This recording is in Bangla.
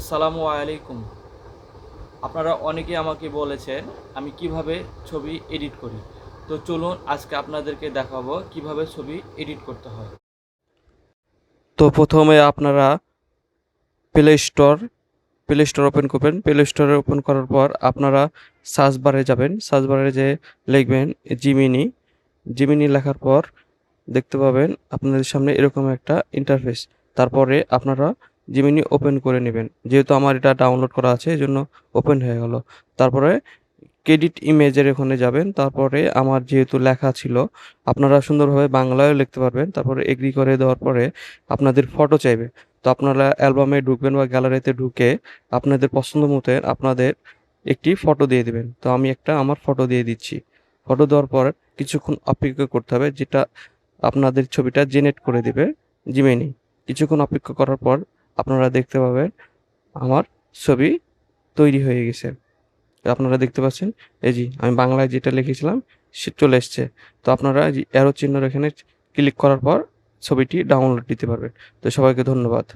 আসসালামু আলাইকুম। আপনারা অনেকেই আমাকে বলেছেন আমি কিভাবে ছবি এডিট করি। তো চলুন আজকে আপনাদেরকে দেখাবো কিভাবে ছবি এডিট করতে হয়। তো প্রথমে আপনারা play store play store open করবেন। প্লে স্টোরে ওপেন করার পর আপনারা সার্চ বারে যাবেন। সার্চ বারে যেয়ে লিখবেন জিমিনি। জিমিনি লেখার পর দেখতে পাবেন আপনাদের সামনে এরকম একটা ইন্টারফেস। তারপরে আপনারা জিমিনি ওপেন করে নেবেন। যেহেতু আমার এটা ডাউনলোড করা আছে এজন্য ওপেন হয়ে গেল। তারপরে ক্রেডিট ইমেজের ওখানে যাবেন। তারপরে আমার যেহেতু লেখা ছিল আপনারা সুন্দরভাবে বাংলায়ও লিখতে পারবেন। তারপরে এগ্রি করে দেওয়ার পরে আপনাদের ফটো চাইবে। তো আপনারা অ্যালবামে ঢুকবেন বা গ্যালারিতে ঢুকে আপনাদের পছন্দ মতো আপনাদের একটি ফটো দিয়ে দিবেন। তো আমি একটা আমার ফটো দিয়ে দিচ্ছি। ফটো দেওয়ার পর কিছুক্ষণ অপেক্ষা করতে হবে, যেটা আপনাদের ছবিটা জেনারেট করে দিবে জিমেনি। কিছুক্ষণ অপেক্ষা করার পর আপনারা দেখতে পাবেন আমার ছবি তৈরি হয়ে গেছে। আপনারা দেখতে পাচ্ছেন, এই যে আমি বাংলায় যেটা লিখেছিলাম সে চলে এসছে। তো আপনারা এই যে অ্যারো চিহ্নর এখানে ক্লিক করার পর ছবিটি ডাউনলোড দিতে পারবেন। তো সবাইকে ধন্যবাদ।